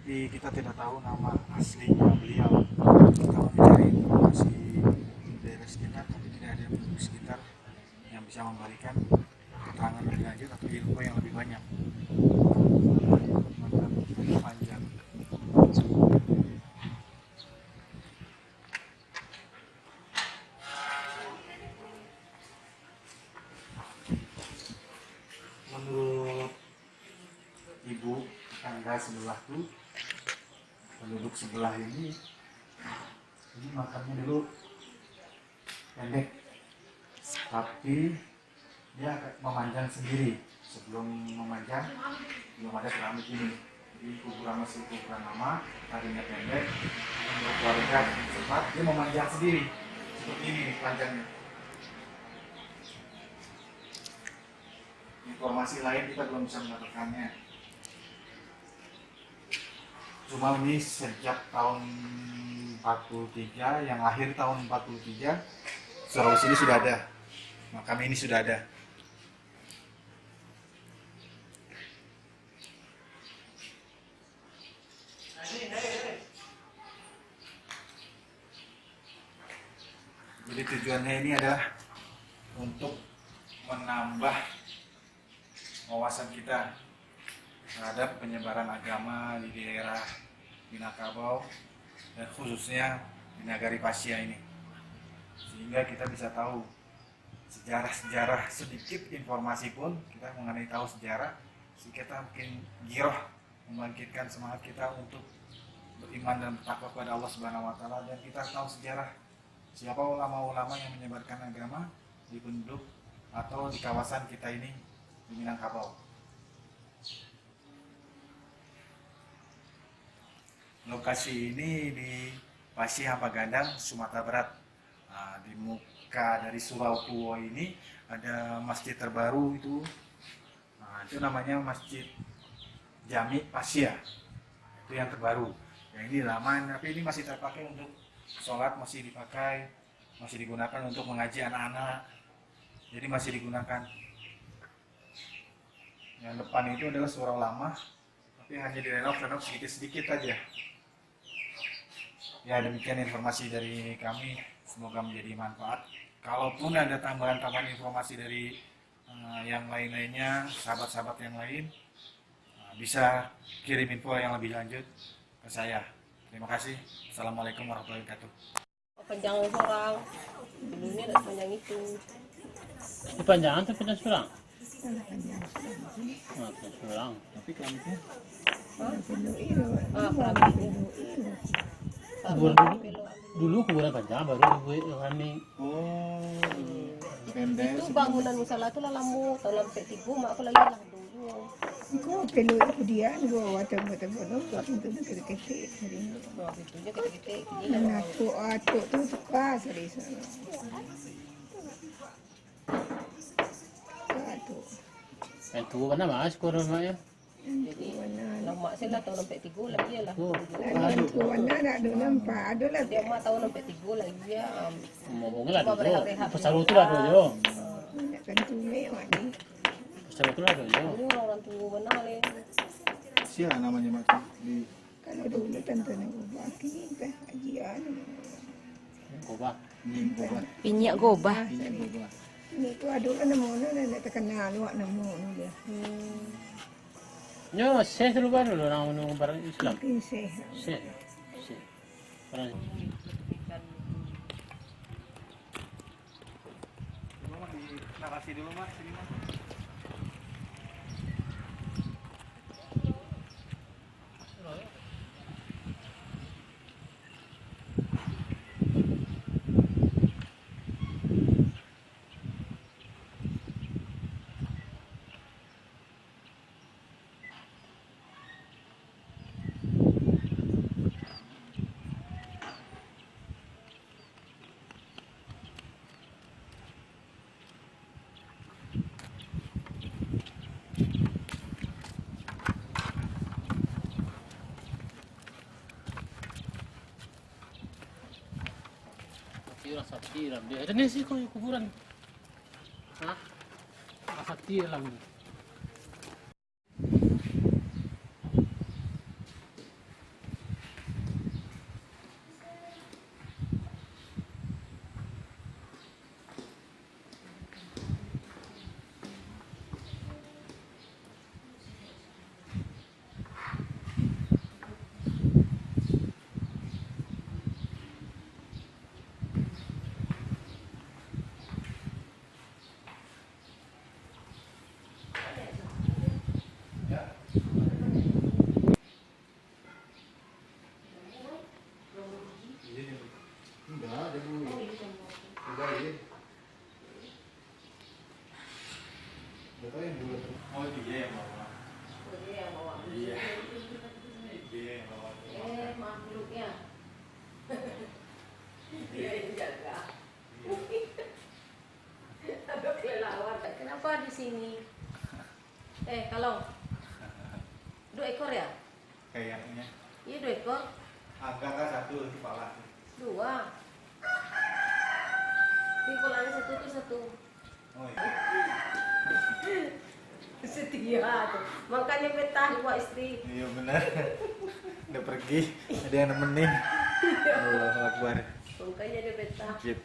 tapi kita tidak tahu nama aslinya beliau. Kita mencari informasi di daerah sekitar, tapi tidak ada penduduk sekitar yang bisa memberikan keterangan lebih lanjut atau info yang lebih banyak. Maka panjang. Menurut ibu tangga sebelah tuh, penduduk sebelah ini makamnya dulu pendek, tapi dia memanjang sendiri. Sebelum memanjang belum ada keramik ini, jadi kuburan masih kuburan lama, tadinya pendek, menurut warga sempat dia memanjang sendiri seperti ini panjangnya. Informasi lain kita belum bisa mendapatkannya. Cuma ini sejak tahun 43, yang lahir tahun 43, Sulawesi ini sudah ada. Makam ini sudah ada. Jadi tujuannya ini adalah untuk menambah wawasan kita terhadap penyebaran agama di daerah Minangkabau dan khususnya di Nagari Pasya ini, sehingga kita bisa tahu sejarah-sejarah, sedikit informasi pun kita mengenai tahu sejarah, sehingga kita mungkin giroh, membangkitkan semangat kita untuk beriman dan bertakwa kepada Allah Subhanahu wa taala, dan kita tahu sejarah siapa ulama-ulama yang menyebarkan agama di penduduk atau di kawasan kita ini di Minangkabau. Lokasi ini di Pasir Hampagandang, Sumatera Barat. Nah, di muka dari Surau Kuo ini ada masjid terbaru itu. Nah, itu namanya Masjid Jami Pasir. Itu yang terbaru. Yang ini lama, tapi ini masih terpakai untuk sholat, masih dipakai, masih digunakan untuk mengaji anak-anak. Jadi masih digunakan. Yang depan itu adalah surau lama, tapi hanya direnov sedikit-sedikit aja. Ya, demikian informasi dari kami, semoga menjadi manfaat. Kalaupun ada tambahan-tambahan informasi dari yang lain-lainnya, sahabat-sahabat yang lain, bisa kirim info yang lebih lanjut ke saya. Terima kasih. Assalamualaikum warahmatullahi wabarakatuh. Panjang orang, dulunya ada panjang itu. Panjangan tuh panjang surang. Panjang Surang. Tapi keramiknya Keramiknya. Kuburan dulu kuburan panjang, baru kami. oh pendek. Itu bangunan musola itu lalamu tahun 43 mak aku lagi lah dulu. Kau pelu kemudian gua watang-watang bodoh, gua pintu tu kete-kete. Nah, pintunya kecil-kecil gini Dan lah. atuk tu tukar dari sana. Atuk. Yang tua mana mas kurang ya? Jadi lama saya lah tahun 43 lagi ya lah. Lalu tu mana nak ada nampak, ada lah. Dia mak tahun 43 lagi ya. Ngomongnya lah dulu. Pasal itu lah dulu. Nak kantu mewah ni. Pasal itu lah dulu. Ini orang tua benar le. Siapa namanya Mak? Di Kalau dulu tante nak ubah kini teh ajian. Koba. Boba. Pinyak gobah. Ini Boba. Ni tu ada nama mana nak terkenal luak nama dia. Yo, saya dulu baru dulu orang barang Islam. Mungkin sehat. Saya. Orang Coba di narasi dulu Mas, sini Mas. saktiran dia. Ini sih kuburan. Hah? Saktiran. sini. Kalau 2 ekor ya? Kayaknya. Iya 2 ekor. Angka kan 1 kepala. 2. Pingkulannya 1 tuh 1. Oh iya. Setia tuh. Makanya betah gua istri. Iya benar. Udah pergi, ada yang nemenin. Allahu Akbar. Makanya dia betah. Gitu.